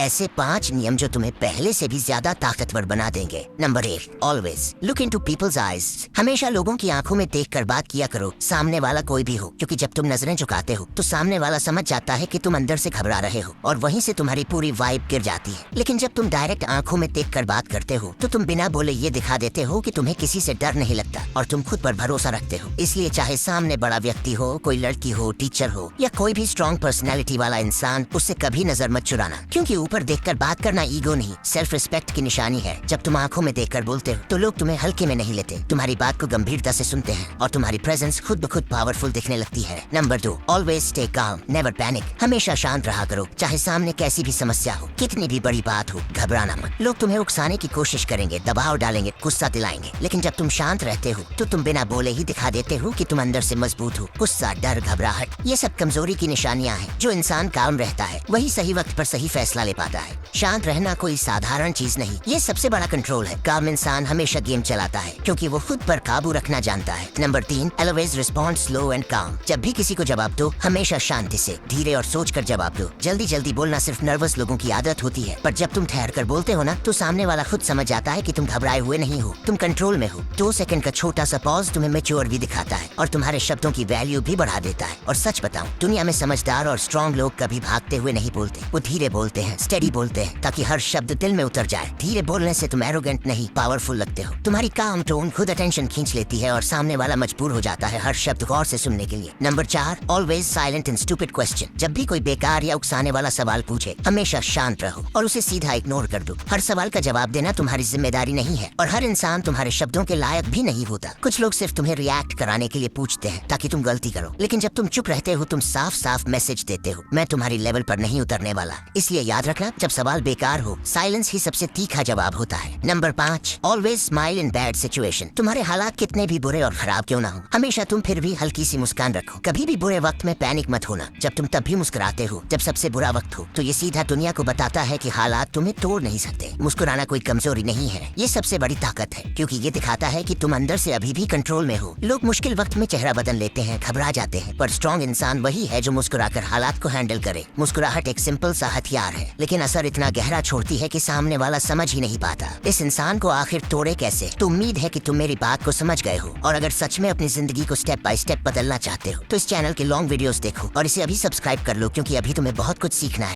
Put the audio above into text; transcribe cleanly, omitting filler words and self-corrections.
ऐसे 5 नियम जो तुम्हें पहले से भी ज्यादा ताकतवर बना देंगे। Number 1, always look into people's eyes. हमेशा लोगों की आंखों में देखकर बात किया करो, सामने वाला कोई भी हो, क्योंकि जब तुम नजरें झुकाते हो तो सामने वाला समझ जाता है कि तुम अंदर से घबरा रहे हो और वहीं से तुम्हारी पूरी वाइब गिर जाती है। लेकिन जब तुम डायरेक्ट आंखों में देखकर बात करते हो तो तुम बिना बोले ये दिखा देते हो कि तुम्हें किसी से डर नहीं लगता और तुम खुद पर भरोसा रखते हो। इसलिए चाहे सामने बड़ा व्यक्ति हो, कोई लड़की हो, टीचर हो या कोई भी स्ट्रॉन्ग पर्सनैलिटी वाला इंसान, उससे कभी नजर मत चुराना, क्योंकि ऊपर देखकर बात करना ईगो नहीं, सेल्फ रिस्पेक्ट की निशानी है। जब तुम आंखों में देखकर बोलते हो तो लोग तुम्हें हल्के में नहीं लेते, तुम्हारी बात को गंभीरता से सुनते हैं और तुम्हारी प्रेजेंस खुद ब खुद पावरफुल दिखने लगती है। Number 2, always stay calm, never panic. हमेशा शांत रहा करो, चाहे सामने कैसी भी समस्या हो, कितनी भी बड़ी बात हो, घबराना मत। लोग तुम्हें उकसाने की कोशिश करेंगे, दबाव डालेंगे, गुस्सा दिलाएंगे, लेकिन जब तुम शांत रहते हो तो तुम बिना बोले ही दिखा देते हो कि तुम अंदर से मजबूत हो। गुस्सा, डर, घबराहट, ये सब कमजोरी की निशानियां हैं। जो इंसान काम रहता है वही सही वक्त पर सही फैसला ले पाता है। शांत रहना कोई साधारण चीज नहीं, ये सबसे बड़ा कंट्रोल है। काम इंसान हमेशा गेम चलाता है क्योंकि वो खुद पर काबू रखना जानता है। Number 3, always respond slow and काम। जब भी किसी को जवाब दो, हमेशा शांति से, धीरे और सोच कर जवाब दो। जल्दी जल्दी बोलना सिर्फ नर्वस लोगों की आदत होती है, पर जब तुम ठहर कर बोलते हो ना तो सामने वाला खुद समझ जाता है कि तुम घबराए हुए नहीं हो, तुम कंट्रोल में हो। 2 सेकंड का छोटा सा पॉज तुम्हें मैच्योर भी दिखाता है और तुम्हारे शब्दों की वैल्यू भी बढ़ा देता है। और सच बताऊं, दुनिया में समझदार और स्ट्रॉन्ग लोग कभी भागते हुए नहीं बोलते, वो धीरे बोलते हैं, स्टेडी बोलते हैं, ताकि हर शब्द दिल में उतर जाए। धीरे बोलने से तुम एरोगेंट नहीं, पावरफुल लगते हो। तुम्हारी काम टोन खुद अटेंशन खींच लेती है और सामने वाला मजबूर हो जाता है हर शब्द गौर से सुनने के लिए। नंबर 4, ऑलवेज साइलेंट इन स्टूपिड क्वेश्चन। जब भी कोई बेकार या उकसाने वाला सवाल पूछे, हमेशा शांत रहो और उसे सीधा इग्नोर कर दो। हर सवाल का जवाब देना तुम्हारी जिम्मेदारी नहीं है और हर इंसान तुम्हारे शब्दों के लायक भी नहीं होता। कुछ लोग सिर्फ तुम्हें रिएक्ट कराने के लिए पूछते हैं ताकि तुम गलती करो, लेकिन जब तुम चुप रहते हो तुम साफ साफ मैसेज देते हो, मैं तुम्हारी लेवल पर नहीं उतरने वाला। इसलिए याद रखना, जब सवाल बेकार हो, साइलेंस ही सबसे तीखा जवाब होता है। Number 5, always smile in bad situation. तुम्हारे हालात कितने भी बुरे और खराब क्यों ना हो, हमेशा तुम फिर भी हल्की सी मुस्कान रखो। कभी भी बुरे वक्त में पैनिक मत होना। जब तुम तब भी मुस्कुराते हो जब सबसे बुरा वक्त हो, तो ये सीधा दुनिया को बताता है कि हालात तुम्हें तोड़ नहीं सकते। मुस्कुराना कोई कमजोरी नहीं है, ये सबसे बड़ी ताकत है, क्योंकि ये दिखाता है कि तुम अंदर से अभी भी कंट्रोल में हो। लोग मुश्किल वक्त में चेहरा बदल लेते हैं, घबरा जाते हैं, पर स्ट्रॉन्ग इंसान वही है जो मुस्कुराकर हालात को हैंडल करे। मुस्कुराहट एक सिंपल सा हथियार है, लेकिन असर इतना गहरा छोड़ती है कि सामने वाला समझ ही नहीं पाता इस इंसान को आखिर तोड़े कैसे। तो उम्मीद है कि तुम मेरी बात को समझ गए हो, और अगर सच में अपनी जिंदगी को स्टेप बाय स्टेप बदलना चाहते हो तो इस चैनल के लॉन्ग वीडियोस देखो और इसे अभी सब्सक्राइब कर लो, क्योंकि अभी तुम्हें बहुत कुछ सीखना है।